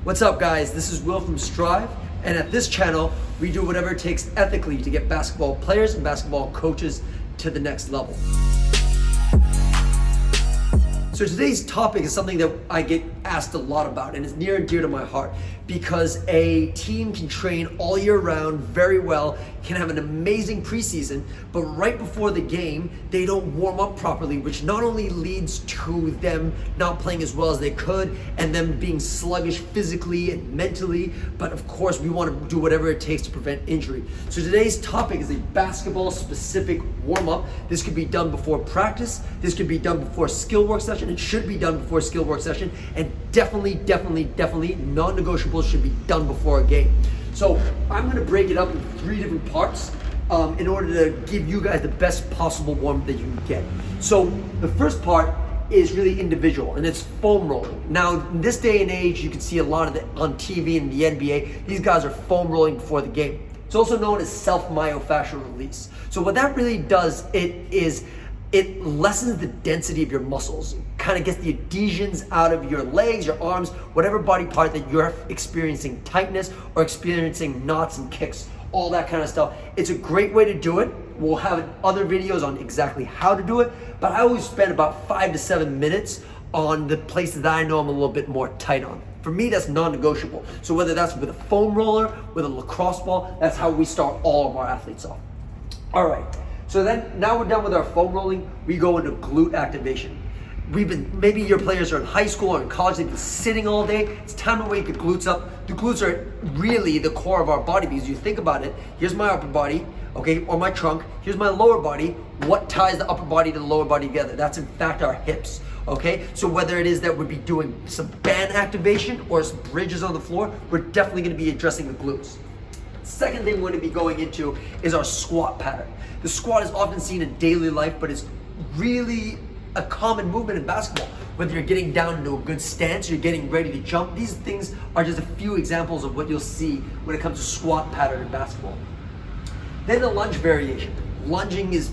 What's up, guys? This is Will from Strive, and at this channel, we do whatever it takes ethically to get basketball players and basketball coaches to the next level. So today's topic is something that I get asked a lot about, and it's near and dear to my heart, because a team can train all year round very well, can have an amazing preseason, but right before the game, they don't warm up properly, which not only leads to them not playing as well as they could, and them being sluggish physically and mentally, but of course we want to do whatever it takes to prevent injury. So today's topic is a basketball-specific warm-up. This could be done before practice, this could be done before skill work session, it should be done before skill work session, and definitely non-negotiables should be done before a game. So I'm going to break it up into 3 different parts in order to give you guys the best possible warm-up that you can get. So the first part is really individual, and it's foam rolling. Now, in this day and age, you can see a lot of it on TV and the NBA. These guys are foam rolling before the game. It's also known as self-myofascial release. So what that really does, it lessens the density of your muscles, kind of gets the adhesions out of your legs, your arms, whatever body part that you're experiencing tightness or experiencing knots and kicks, all that kind of stuff. It's a great way to do it. We'll have other videos on exactly how to do it, but I always spend about 5 to 7 minutes on the places that I know I'm a little bit more tight on. For me, that's non-negotiable. So whether that's with a foam roller, with a lacrosse ball, that's how we start all of our athletes off. All right. So then, now we're done with our foam rolling, we go into glute activation. Maybe your players are in high school or in college, they've been sitting all day. It's time to wake the glutes up. The glutes are really the core of our body, because you think about it, here's my upper body, okay, or my trunk, here's my lower body. What ties the upper body to the lower body together? That's in fact our hips, okay? So whether it is that we'd be doing some band activation or some bridges on the floor, we're definitely gonna be addressing the glutes. Second thing we're going to be going into is our squat pattern. The squat is often seen in daily life, but it's really a common movement in basketball. Whether you're getting down into a good stance, you're getting ready to jump, these things are just a few examples of what you'll see when it comes to squat pattern in basketball. Then the lunge variation. Lunging is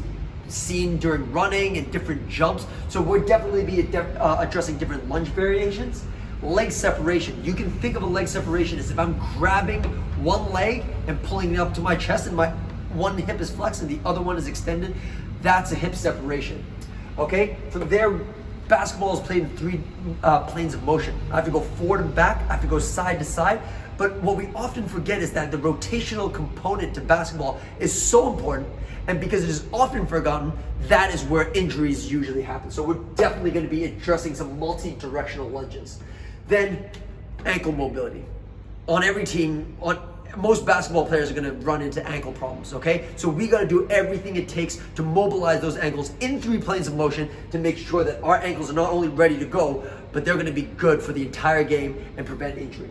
seen during running and different jumps, so we'll definitely be addressing different lunge variations. Leg separation. You can think of a leg separation as if I'm grabbing one leg and pulling it up to my chest, and my one hip is flexed and the other one is extended. That's a hip separation. Okay? From there, basketball is played in 3 planes of motion. I have to go forward and back, I have to go side to side. But what we often forget is that the rotational component to basketball is so important, and because it is often forgotten, that is where injuries usually happen. So we're definitely going to be addressing some multi-directional lunges. Then ankle mobility. On every team, most basketball players are going to run into ankle problems, okay? So we got to do everything it takes to mobilize those ankles in 3 planes of motion to make sure that our ankles are not only ready to go, but they're going to be good for the entire game and prevent injury.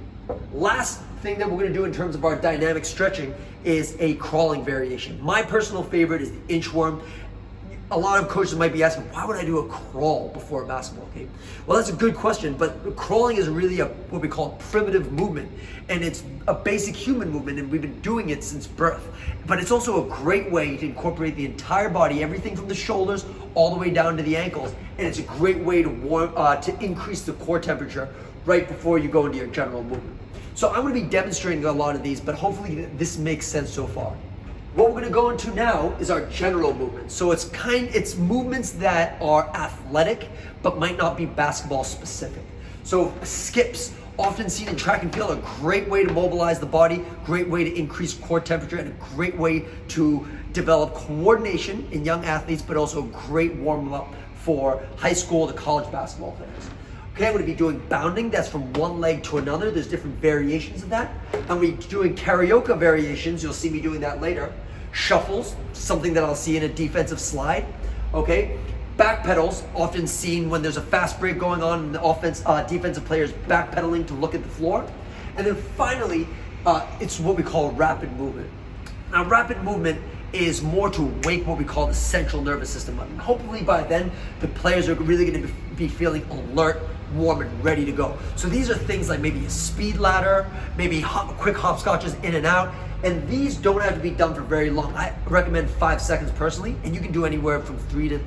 Last thing that we're going to do in terms of our dynamic stretching is a crawling variation. My personal favorite is the inchworm. A lot of coaches might be asking, why would I do a crawl before a basketball game? Well, that's a good question, but crawling is really what we call a primitive movement, and it's a basic human movement, and we've been doing it since birth. But it's also a great way to incorporate the entire body, everything from the shoulders all the way down to the ankles, and it's a great way to increase the core temperature right before you go into your general movement. So I'm going to be demonstrating a lot of these, but hopefully this makes sense so far. What we're going to go into now is our general movements. So it's movements that are athletic, but might not be basketball specific. So skips, often seen in track and field, are a great way to mobilize the body, great way to increase core temperature, and a great way to develop coordination in young athletes, but also a great warm-up for high school to college basketball players. Okay, I'm going to be doing bounding. That's from one leg to another. There's different variations of that. I'm going to be doing karaoke variations. You'll see me doing that later. Shuffles, something that I'll see in a defensive slide. Okay, back pedals, often seen when there's a fast break going on and the defensive players backpedaling to look at the floor. And then finally, it's what we call rapid movement. Now, rapid movement is more to wake what we call the central nervous system up. And hopefully by then, the players are really going to be feeling alert, warm, and ready to go. So these are things like maybe a speed ladder, maybe quick hopscotches in and out. And these don't have to be done for very long. I recommend 5 seconds personally, and you can do anywhere from 3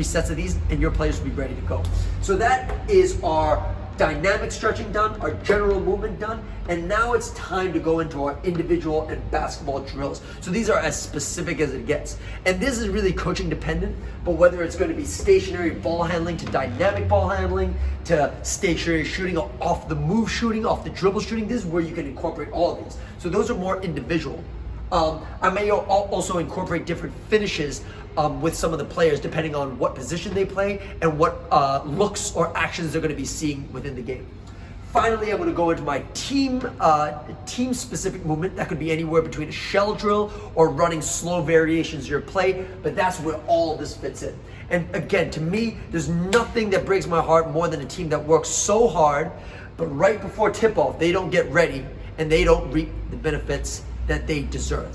sets of these, and your players will be ready to go. So that is our dynamic stretching done, our general movement done, and now it's time to go into our individual and basketball drills. So these are as specific as it gets. And this is really coaching dependent, but whether it's going to be stationary ball handling to dynamic ball handling to stationary shooting, off the move shooting, off the dribble shooting, this is where you can incorporate all of these. So those are more individual. I may also incorporate different finishes with some of the players depending on what position they play and what looks or actions they're going to be seeing within the game. Finally, I'm going to go into my team-specific movement. That could be anywhere between a shell drill or running slow variations of your play, but that's where all of this fits in. And again, to me, there's nothing that breaks my heart more than a team that works so hard, but right before tip-off, they don't get ready and they don't reap the benefits that they deserve.